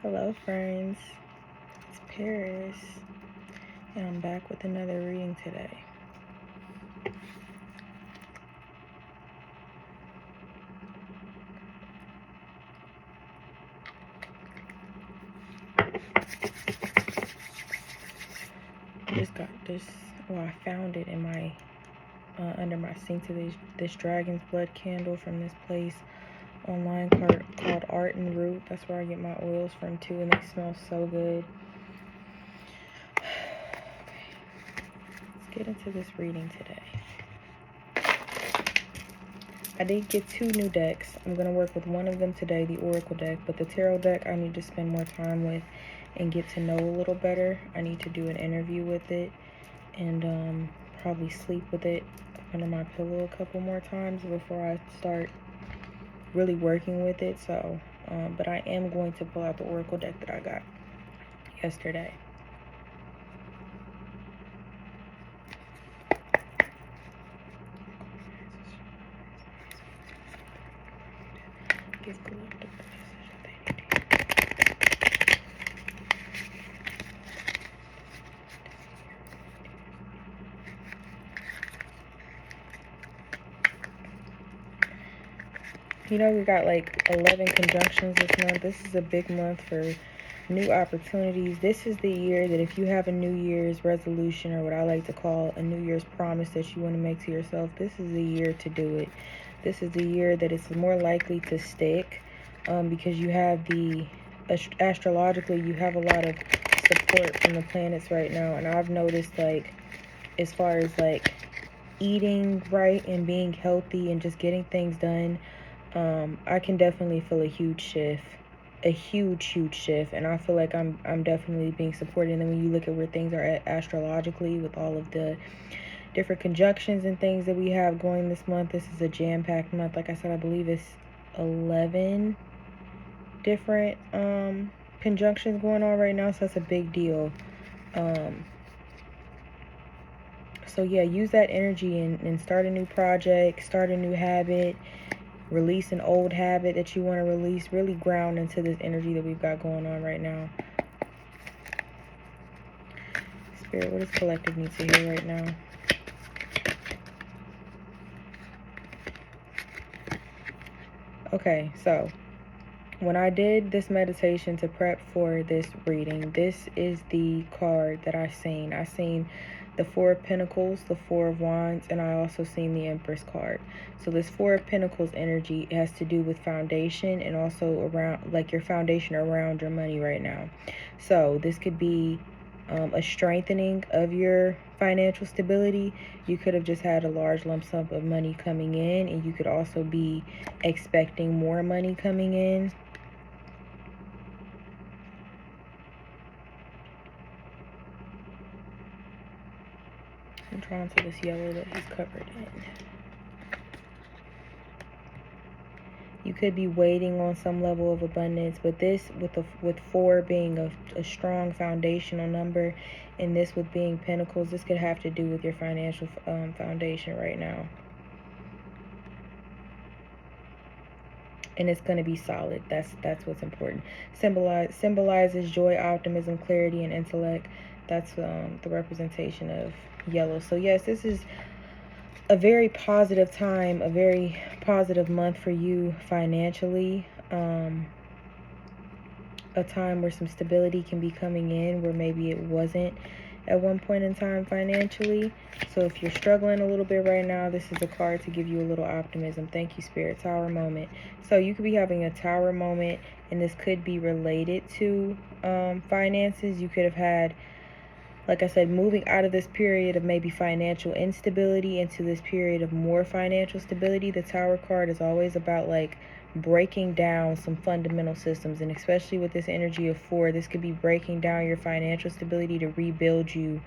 Hello friends, it's Paris, and I'm back with another reading today. Just got this, I found it in my, under my sink today, this dragon's blood candle from this place online called Art and Root. That's where I get my oils from too, and they smell so good. Let's get into this reading today. I did get 2 new decks. I'm going to work with one of them today, the Oracle deck, but the Tarot deck I need to spend more time with and get to know a little better. I need to do an interview with it and probably sleep with it under my pillow a couple more times before I start really working with it. So, but I am going to pull out the Oracle deck that I got yesterday. Give collective the message that they need to hear. You know, we got like 11 conjunctions this month. This is a big month for new opportunities. This is the year that if you have a New Year's resolution, or what I like to call a New Year's promise that you want to make to yourself, this is the year to do it. This is the year that it's more likely to stick because you have astrologically, you have a lot of support from the planets right now. And I've noticed, like, as far as like eating right and being healthy and just getting things done, I can definitely feel a huge shift, and I feel like I'm definitely being supported. And then when you look at where things are at astrologically with all of the different conjunctions and things that we have going this month, this is a jam-packed month. Like I said, I believe it's 11 different conjunctions going on right now, so that's a big deal. So yeah, use that energy and start a new project, start a new habit, release an old habit that you want to release. Really ground into this energy that we've got going on right now. Spirit, what does collective need to hear right now? Okay, so when I did this meditation to prep for this reading, this is the card that I seen. I seen the Four of Pentacles, the Four of Wands, and I also seen the Empress card. So this Four of Pentacles energy has to do with foundation and also around, like, your foundation around your money right now. So this could be a strengthening of your financial stability. You could have just had a large lump sum of money coming in, and you could also be expecting more money coming in. I'm drawn to this yellow that he's covered in. You could be waiting on some level of abundance, but this with 4 being a strong foundational number, and this with being pentacles, this could have to do with your financial foundation right now. And it's going to be solid. That's what's important. Symbolizes joy, optimism, clarity, and intellect. That's the representation of yellow. So yes, this is a very positive time, a very positive month for you financially. A time where some stability can be coming in where maybe it wasn't at one point in time financially. So if you're struggling a little bit right now, this is a card to give you a little optimism. Thank you, Spirit. Tower moment. So you could be having a tower moment, and this could be related to finances. You could have had, like I said, moving out of this period of maybe financial instability into this period of more financial stability. The Tower card is always about, like, breaking down some fundamental systems, and especially with this energy of 4, this could be breaking down your financial stability to rebuild you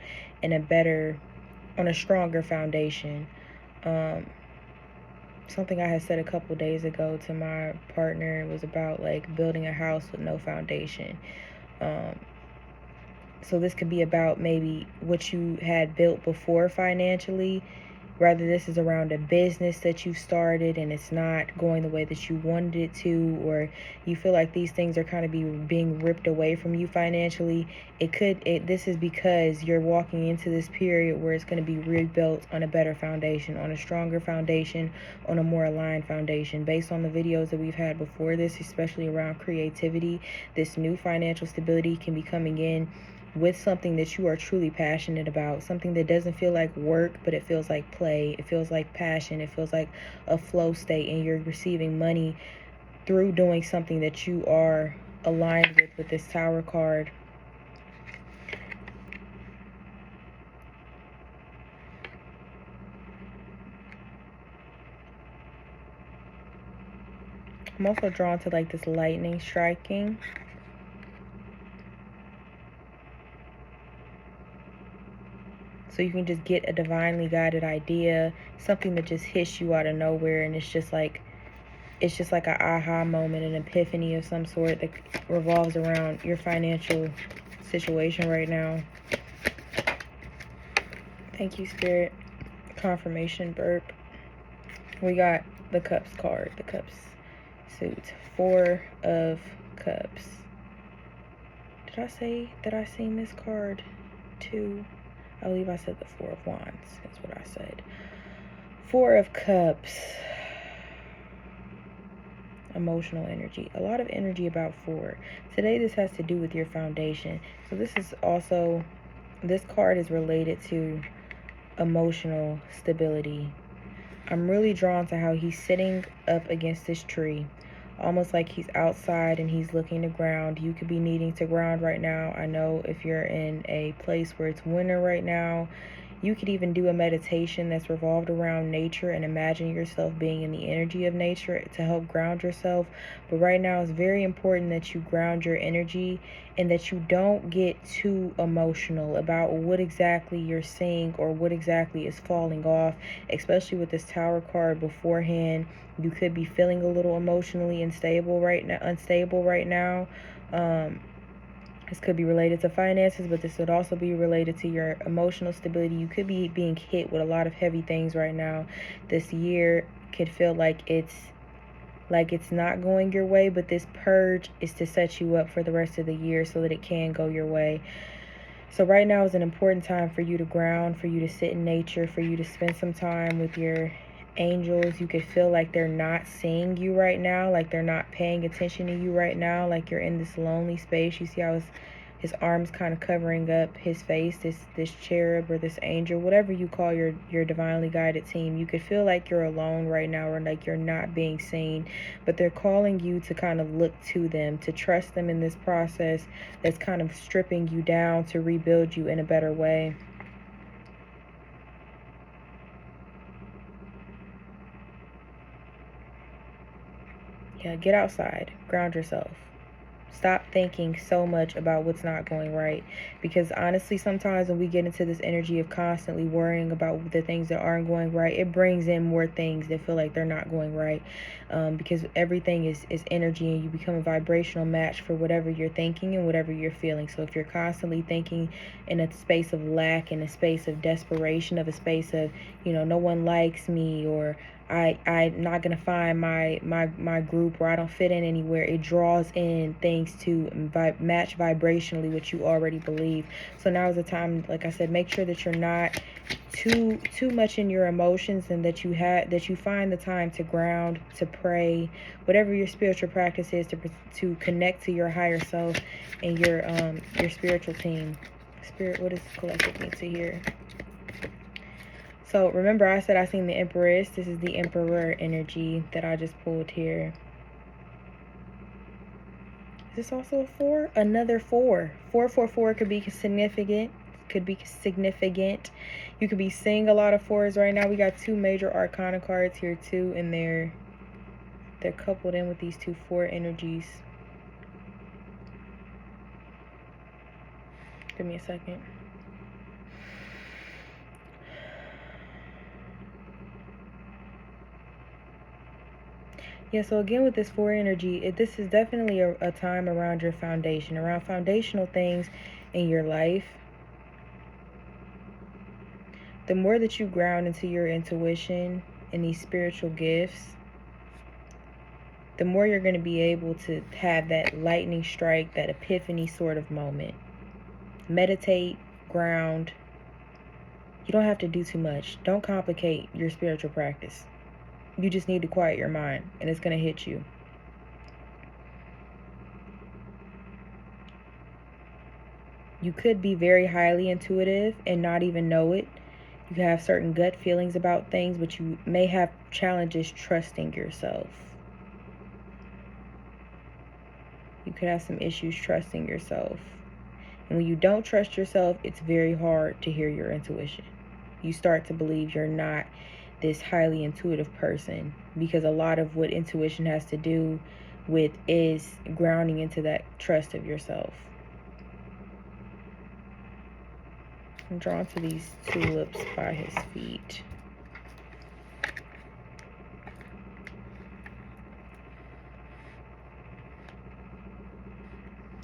in on a stronger foundation. Something I had said a couple days ago to my partner was about, like, building a house with no foundation. So this could be about maybe what you had built before financially Whether this is around a business that you started and it's not going the way that you wanted it to, or you feel like these things are kind of being ripped away from you financially, this is because you're walking into this period where it's going to be rebuilt on a better foundation, on a stronger foundation, on a more aligned foundation. Based on the videos that we've had before this, especially around creativity, this new financial stability can be coming in with something that you are truly passionate about, something that doesn't feel like work, but it feels like play, it feels like passion, it feels like a flow state, and you're receiving money through doing something that you are aligned with this Tower card. I'm also drawn to like this lightning striking. So you can just get a divinely guided idea, something that just hits you out of nowhere, and it's just like an aha moment, an epiphany of some sort that revolves around your financial situation right now. Thank you, Spirit. Confirmation burp. We got the Cups card, the Cups suit. 4 of Cups. Did I say that I seen this card too? I believe I said the 4 of Wands. That's what I said. 4 of Cups. Emotional energy. A lot of energy about 4. Today this has to do with your foundation. So this card is related to emotional stability. I'm really drawn to how he's sitting up against this tree, almost like he's outside and he's looking to ground. You could be needing to ground right now. I know if you're in a place where it's winter right now, you could even do a meditation that's revolved around nature and imagine yourself being in the energy of nature to help ground yourself. But right now it's very important that you ground your energy and that you don't get too emotional about what exactly you're seeing or what exactly is falling off, especially with this Tower card beforehand. You could be feeling a little emotionally unstable right now. This could be related to finances, but this would also be related to your emotional stability. You could be being hit with a lot of heavy things right now. This year could feel like it's not going your way, but this purge is to set you up for the rest of the year so that it can go your way. So right now is an important time for you to ground, for you to sit in nature, for you to spend some time with your angels. You could feel like they're not seeing you right now, like they're not paying attention to you right now, like you're in this lonely space. You see how his arms kind of covering up his face, this cherub or this angel, whatever you call your divinely guided team. You could feel like you're alone right now, or like you're not being seen, but they're calling you to kind of look to them, to trust them in this process that's kind of stripping you down to rebuild you in a better way. Yeah, get outside, ground yourself. Stop thinking so much about what's not going right, because honestly, sometimes when we get into this energy of constantly worrying about the things that aren't going right, it brings in more things that feel like they're not going right, because everything is energy, and you become a vibrational match for whatever you're thinking and whatever you're feeling. So if you're constantly thinking in a space of lack, in a space of desperation, of a space of, no one likes me, or I'm not gonna find my group, or I don't fit in anywhere, it draws in things to match vibrationally what you already believe. So now is the time, like I said, make sure that you're not too much in your emotions, and that you find the time to ground, to pray, whatever your spiritual practice is, to connect to your higher self and your spiritual team. Spirit, what does the collective need to hear? So remember, I said I seen the Empress. This is the Emperor energy that I just pulled here. Is this also a 4? Another 4. 444 could be significant. You could be seeing a lot of 4s right now. We got 2 major arcana cards here too, and they're coupled in with these 2 4 energies. Give me a second. Yeah, so again with this 4 energy, this is definitely a time around your foundation, around foundational things in your life. The more that you ground into your intuition and these spiritual gifts, the more you're going to be able to have that lightning strike, that epiphany sort of moment. Meditate, ground. You don't have to do too much. Don't complicate your spiritual practice. You just need to quiet your mind, and it's going to hit you. You could be very highly intuitive and not even know it. You have certain gut feelings about things, but you may have challenges trusting yourself. You could have some issues trusting yourself. And when you don't trust yourself, it's very hard to hear your intuition. You start to believe you're not this highly intuitive person, because a lot of what intuition has to do with is grounding into that trust of yourself. I'm drawn to these tulips by his feet.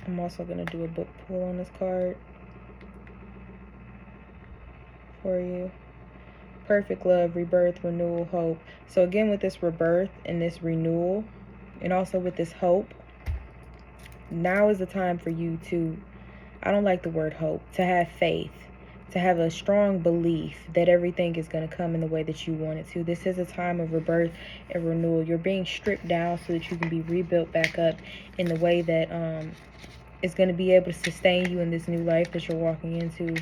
I'm also going to do a book pull on this card for you. Perfect love, rebirth, renewal, hope. So again, with this rebirth and this renewal, and also with this hope, now is the time for you to, I don't like the word hope, to have faith, to have a strong belief that everything is going to come in the way that you want it to. This is a time of rebirth and renewal. You're being stripped down so that you can be rebuilt back up in the way that is going to be able to sustain you in this new life that you're walking into.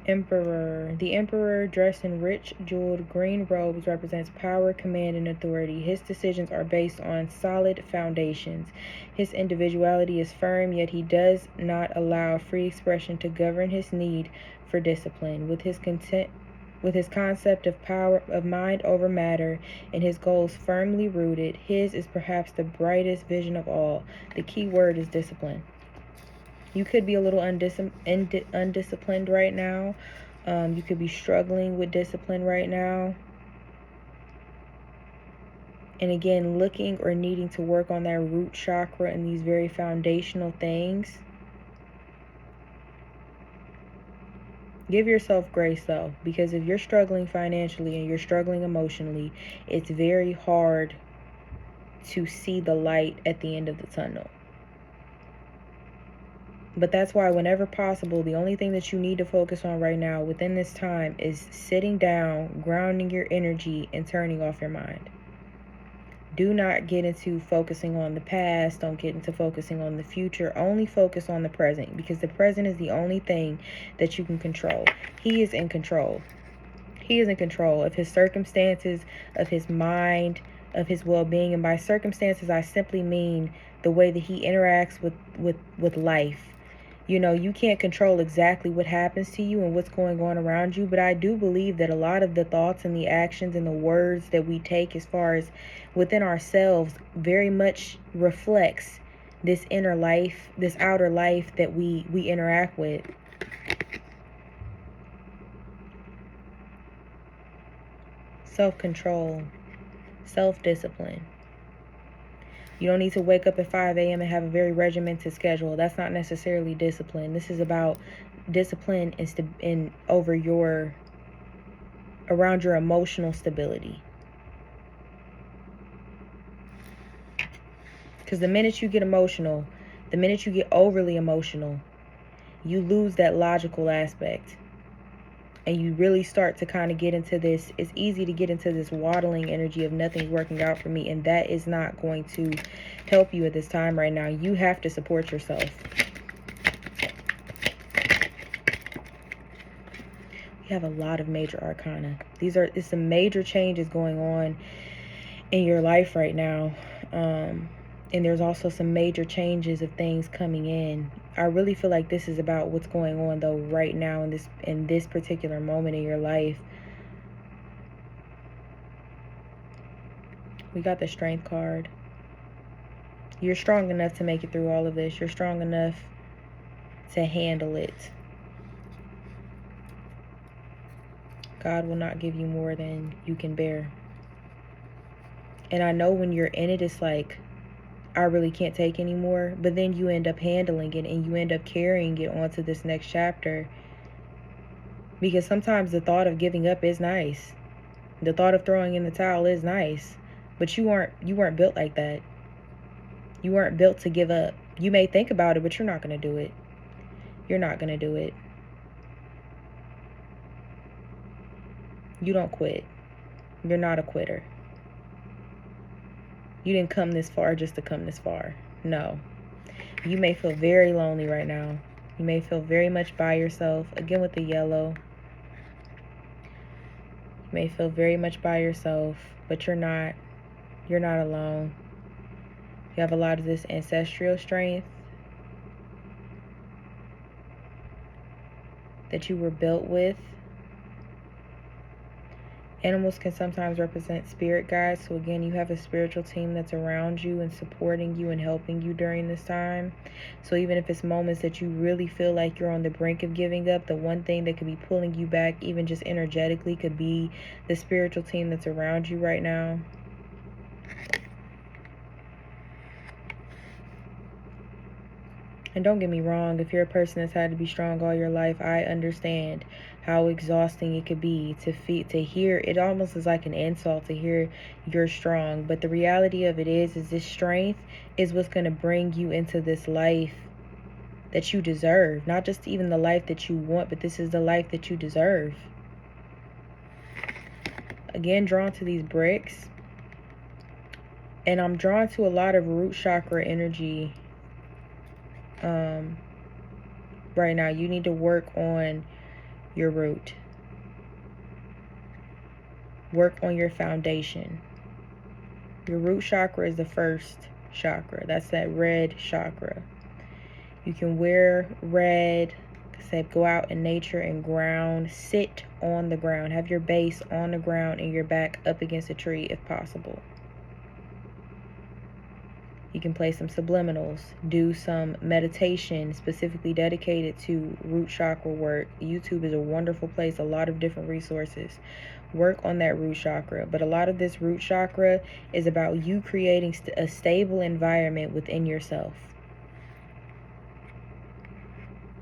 Emperor. The emperor, dressed in rich, jeweled green robes, represents power, command, and authority. His decisions are based on solid foundations. His individuality is firm, yet he does not allow free expression to govern his need for discipline. With his concept of power of mind over matter and his goals firmly rooted, his is perhaps the brightest vision of all. The key word is discipline. You could be a little undisciplined right now. You could be struggling with discipline right now. And again, looking or needing to work on that root chakra and these very foundational things. Give yourself grace though, because if you're struggling financially and you're struggling emotionally, it's very hard to see the light at the end of the tunnel. But that's why whenever possible, the only thing that you need to focus on right now within this time is sitting down, grounding your energy, and turning off your mind. Do not get into focusing on the past. Don't get into focusing on the future. Only focus on the present, because the present is the only thing that you can control. He is in control. He is in control of his circumstances, of his mind, of his well-being. And by circumstances, I simply mean the way that he interacts with life. You know, you can't control exactly what happens to you and what's going on around you, but I do believe that a lot of the thoughts and the actions and the words that we take as far as within ourselves very much reflects this inner life, this outer life that we interact with. Self-control, self-discipline. You don't need to wake up at 5 a.m. and have a very regimented schedule. That's not necessarily discipline. This is about discipline around your emotional stability. Because the minute you get emotional, the minute you get overly emotional, you lose that logical aspect. And you really start to kind of get into this, it's easy to get into this waddling energy of nothing's working out for me. And that is not going to help you at this time right now. You have to support yourself. We have a lot of major arcana. It's some major changes going on in your life right now. And there's also some major changes of things coming in. I really feel like this is about what's going on though right now in this particular moment in your life. We got the Strength card. You're strong enough to make it through all of this. You're strong enough to handle it. God will not give you more than you can bear. And I know when you're in it, it's like, I really can't take anymore. But then you end up handling it and you end up carrying it onto this next chapter. Because sometimes the thought of giving up is nice. The thought of throwing in the towel is nice. But you weren't built like that. You weren't built to give up. You may think about it, but you're not going to do it. You're not going to do it. You don't quit. You're not a quitter. You didn't come this far just to come this far. No. You may feel very lonely right now. You may feel very much by yourself. Again with the yellow. You may feel very much by yourself, but you're not. You're not alone. You have a lot of this ancestral strength that you were built with. Animals can sometimes represent spirit guides. So again, you have a spiritual team that's around you and supporting you and helping you during this time. So even if it's moments that you really feel like you're on the brink of giving up, the one thing that could be pulling you back, even just energetically, could be the spiritual team that's around you right now. And don't get me wrong, if you're a person that's had to be strong all your life, I understand how exhausting it could be to hear. It almost is like an insult to hear you're strong. But the reality of it is this strength is what's going to bring you into this life that you deserve. Not just even the life that you want, but this is the life that you deserve. Again, drawn to these bricks. And I'm drawn to a lot of root chakra energy. Right now, you need to work on your root. Work on your foundation. Your root chakra is the first chakra. That's that red chakra. You can wear red. Say, go out in nature and ground. Sit on the ground. Have your base on the ground and your back up against a tree if possible. You can play some subliminals, do some meditation specifically dedicated to root chakra work. YouTube is a wonderful place, a lot of different resources. Work on that root chakra. But a lot of this root chakra is about you creating a stable environment within yourself.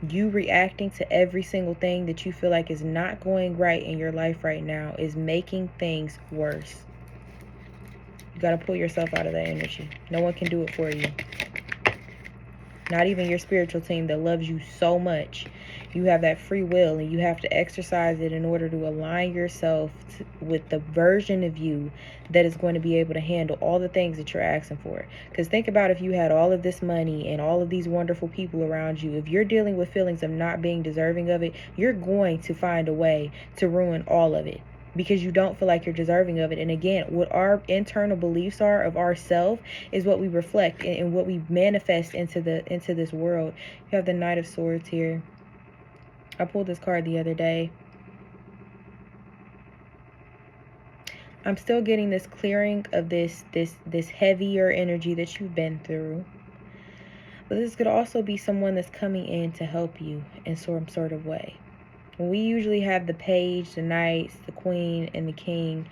You reacting to every single thing that you feel like is not going right in your life right now is making things worse. You got to pull yourself out of that energy. No one can do it for you. Not even your spiritual team that loves you so much. You have that free will and you have to exercise it in order to align yourself with the version of you that is going to be able to handle all the things that you're asking for. Because think about if you had all of this money and all of these wonderful people around you. If you're dealing with feelings of not being deserving of it, you're going to find a way to ruin all of it. Because you don't feel like you're deserving of it. And again, what our internal beliefs are of ourself is what we reflect and what we manifest into this world. You have the Knight of Swords here. I pulled this card the other day. I'm still getting this clearing of this heavier energy that you've been through. But this could also be someone that's coming in to help you in some sort of way. When we usually have the page, the knights, the queen, and the king,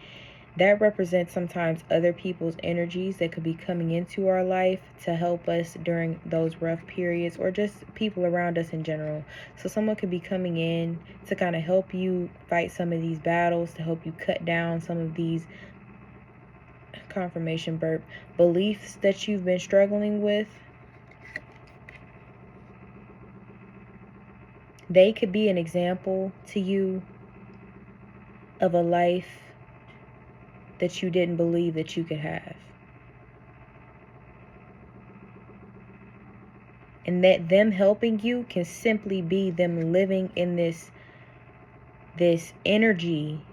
that represents sometimes other people's energies that could be coming into our life to help us during those rough periods, or just people around us in general. So someone could be coming in to kind of help you fight some of these battles, to help you cut down some of these confirmation burp beliefs that you've been struggling with. They could be an example to you of a life that you didn't believe that you could have. And that them helping you can simply be them living in this energy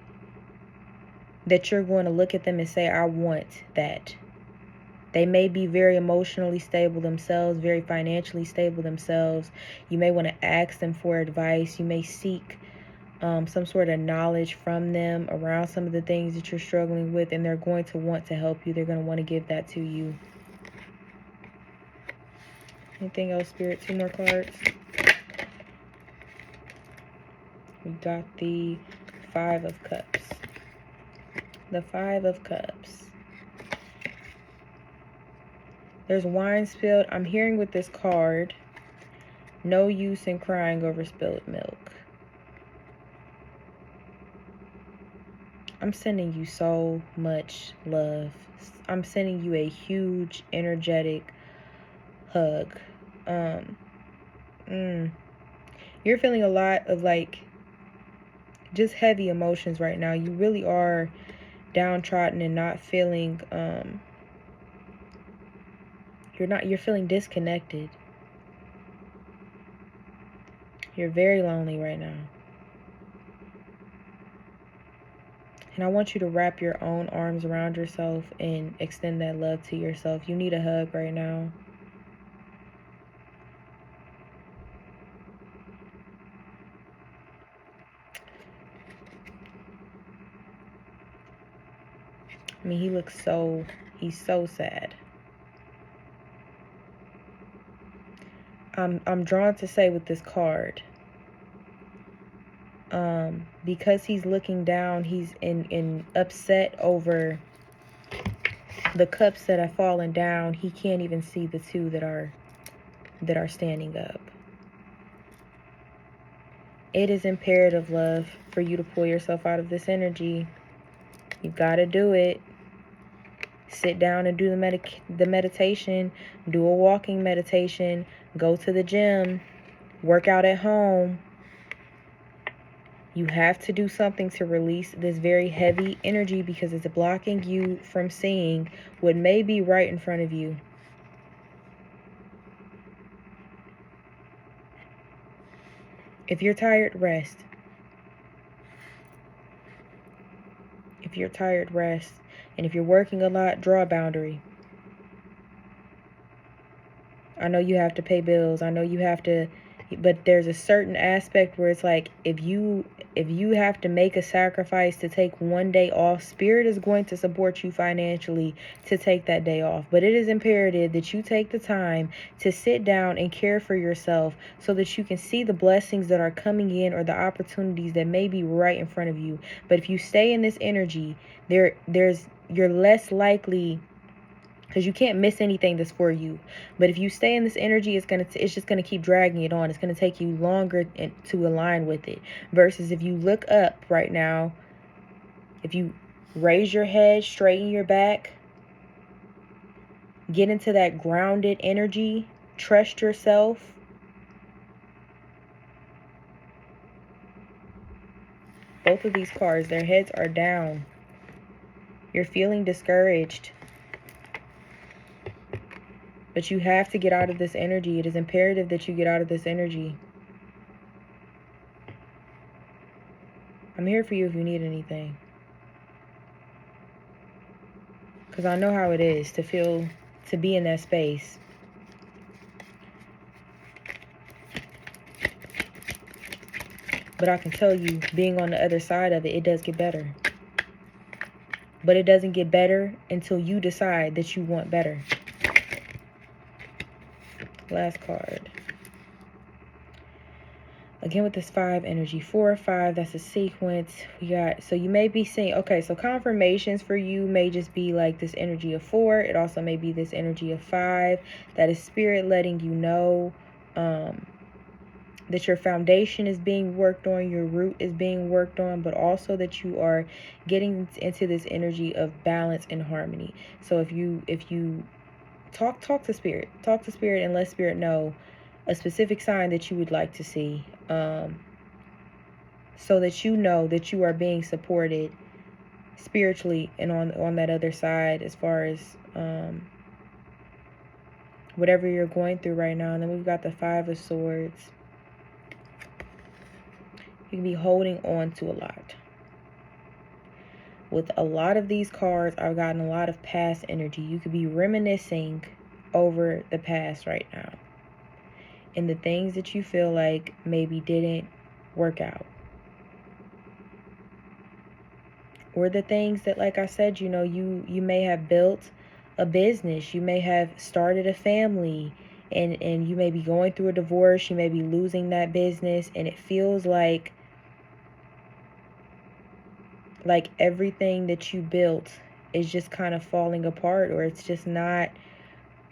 that you're going to look at them and say, I want that. They may be very emotionally stable themselves, very financially stable themselves. You may want to ask them for advice. You may seek some sort of knowledge from them around some of the things that you're struggling with, and they're going to want to help you. They're going to want to give that to you. Anything else, Spirit? 2 more cards. We got the 5 of Cups. The 5 of Cups. There's wine spilled. I'm hearing with this card, no use in crying over spilled milk. I'm sending you so much love. I'm sending you a huge energetic hug. You're feeling a lot of like just heavy emotions right now. You really are downtrodden and not feeling you're feeling disconnected. You're very lonely right now. And I want you to wrap your own arms around yourself and extend that love to yourself. You need a hug right now. I mean, he's so sad. I'm drawn to say with this card, because he's looking down, he's in upset over the cups that have fallen down. He can't even see the two that are standing up. It is imperative, love, for you to pull yourself out of this energy. You've got to do it. Sit down and do the meditation. Do a walking meditation. Go to the gym. Work out at home. You have to do something to release this very heavy energy because it's blocking you from seeing what may be right in front of you. If you're tired, rest. If you're tired, rest. And if you're working a lot, draw a boundary. I know you have to pay bills. I know you have to, but there's a certain aspect where it's like if you have to make a sacrifice to take one day off, Spirit is going to support you financially to take that day off. But it is imperative that you take the time to sit down and care for yourself so that you can see the blessings that are coming in or the opportunities that may be right in front of you. But if you stay in this energy, you're less likely, because you can't miss anything that's for you. But if you stay in this energy, it's just gonna keep dragging it on. It's gonna take you longer to align with it. Versus if you look up right now, if you raise your head, straighten your back, get into that grounded energy, trust yourself. Both of these cards, their heads are down. You're feeling discouraged. But you have to get out of this energy. It is imperative that you get out of this energy. I'm here for you if you need anything. Because I know how it is to be in that space. But I can tell you, being on the other side of it, it does get better. But it doesn't get better until you decide that you want better. Last card. Again with this 5 energy, 4 or 5, that's a sequence. We got, so you may be seeing, okay, so confirmations for you may just be like this energy of 4. It also may be this energy of 5. That is Spirit letting you know that your foundation is being worked on, your root is being worked on, but also that you are getting into this energy of balance and harmony. So if you talk to Spirit and let Spirit know a specific sign that you would like to see, so that you know that you are being supported spiritually and on that other side as far as whatever you're going through right now. And then we've got the 5 of Swords. You can be holding on to a lot. With a lot of these cards, I've gotten a lot of past energy. You could be reminiscing over the past right now. And the things that you feel like maybe didn't work out. Or the things that, like I said, you know, you may have built a business. You may have started a family. And you may be going through a divorce. You may be losing that business. And it feels like everything that you built is just kind of falling apart, or it's just not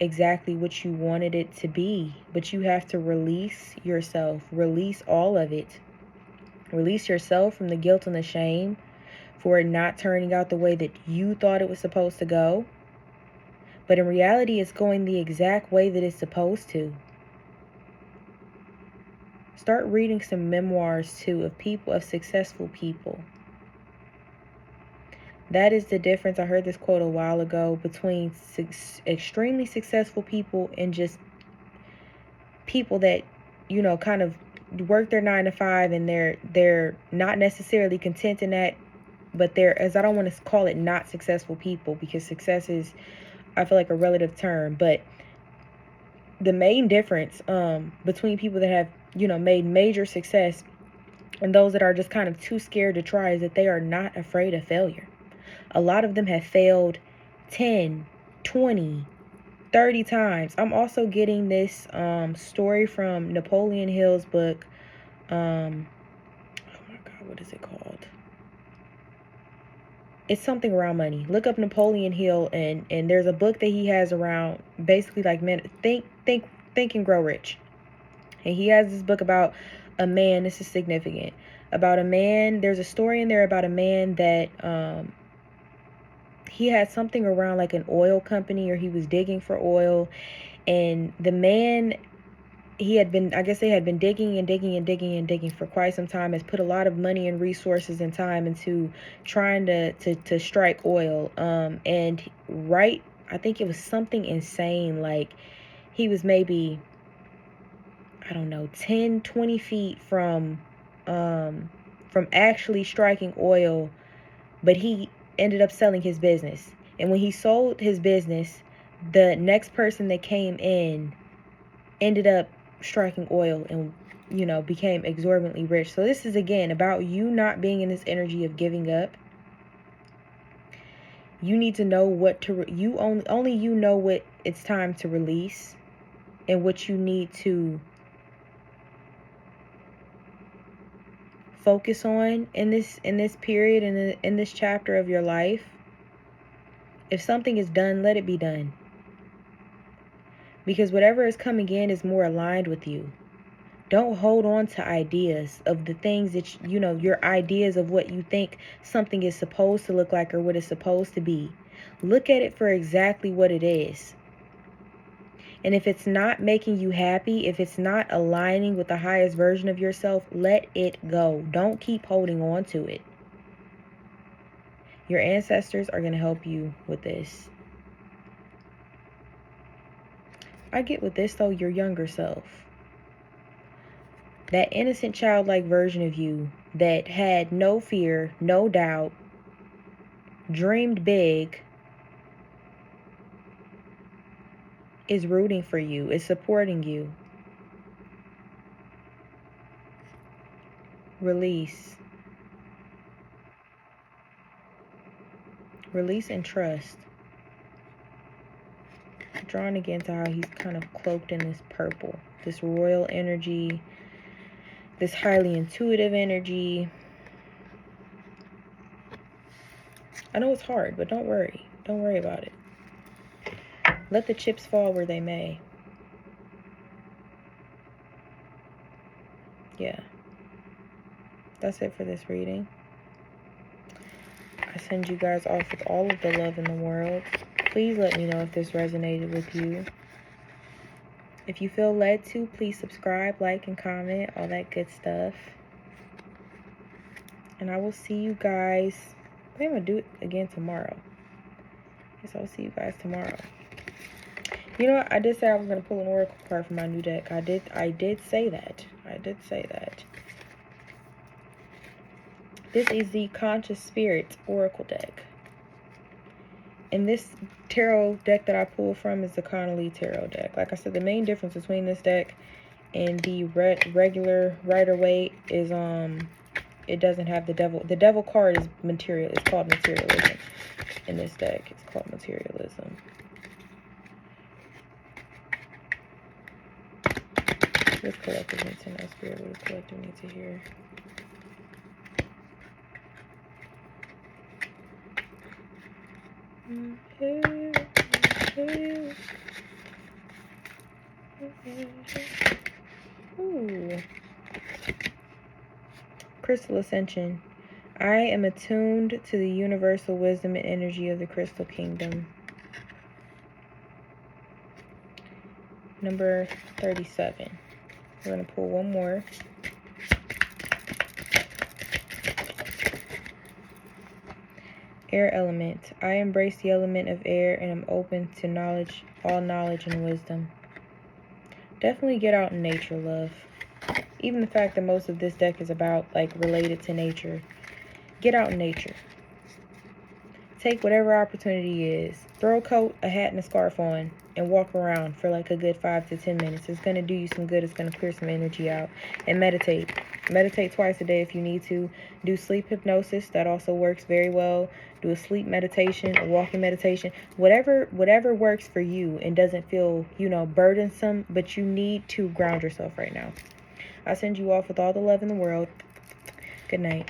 exactly what you wanted it to be. But you have to release yourself, release all of it. Release yourself from the guilt and the shame. for it not turning out the way that you thought it was supposed to go. But in reality, it's going the exact way that it's supposed to. Start reading some memoirs too of people, of successful people. That is the difference. I heard this quote a while ago between extremely successful people and just people that, you know, kind of work their 9 to 5 and they're not necessarily content in that, but they're, as I don't want to call it not successful people, because success is, I feel like, a relative term. But the main difference between people that have, you know, made major success and those that are just kind of too scared to try is that they are not afraid of failure. A lot of them have failed 10, 20, 30 times. I'm also getting this story from Napoleon Hill's book. Oh my God, what is it called? It's something around money. Look up Napoleon Hill, and there's a book that he has around basically like think and grow rich. And he has this book about a man. This is significant. About a man. There's a story in there about a man that he had something around like an oil company, or he was digging for oil. And the man, he had been, I guess they had been digging and digging and digging and digging for quite some time, has put a lot of money and resources and time into trying to strike oil. And right, I think it was something insane. Like he was maybe, I don't know, 10, 20 feet from actually striking oil, but he ended up selling his business. And when he sold his business, the next person that came in ended up striking oil and, you know, became exorbitantly rich. So this is, again, about you not being in this energy of giving up. You need to know what to, you only you know what it's time to release and what you need to focus on in this period, in this chapter of your life. If something is done, let it be done. Because whatever is coming in is more aligned with you. Don't hold on to ideas of the things that, you know, your ideas of what you think something is supposed to look like or what it's supposed to be. Look at it for exactly what it is. And if it's not making you happy, if it's not aligning with the highest version of yourself, let it go. Don't keep holding on to it. Your ancestors are going to help you with this. I get with this, though, your younger self. That innocent, childlike version of you that had no fear, no doubt, dreamed big, is rooting for you, is supporting you. Release. Release and trust. Drawn again to how he's kind of cloaked in this purple, this royal energy, this highly intuitive energy. I know it's hard, but don't worry. Don't worry about it. Let the chips fall where they may. Yeah. That's it for this reading. I send you guys off with all of the love in the world. Please let me know if this resonated with you. If you feel led to, please subscribe, like, and comment, all that good stuff. And I will see you guys. I think I'm going to do it again tomorrow. Guess I'll see you guys tomorrow. You know what? I did say I was going to pull an oracle card from my new deck. I did say that. I did say that. This is the Conscious Spirit Oracle deck. And this tarot deck that I pulled from is the Connolly Tarot deck. Like I said, the main difference between this deck and the regular Rider-Waite is it doesn't have the devil. The devil card is material. It's called materialism. In this deck, it's called materialism. This collective needs to know, spirit, what the collective needs to hear. Ooh. Crystal Ascension. I am attuned to the universal wisdom and energy of the crystal kingdom. Number 37. We're going to pull one more. Air element. I embrace the element of air and am open to knowledge, all knowledge and wisdom. Definitely get out in nature, love. Even the fact that most of this deck is about, like, related to nature. Get out in nature. Take whatever opportunity is. Throw a coat, a hat, and a scarf on and walk around for like a good 5 to 10 minutes. It's going to do you some good. It's going to clear some energy out. And meditate. Meditate twice a day if you need to. Do sleep hypnosis. That also works very well. Do a sleep meditation, a walking meditation. Whatever works for you and doesn't feel, burdensome, but you need to ground yourself right now. I send you off with all the love in the world. Good night.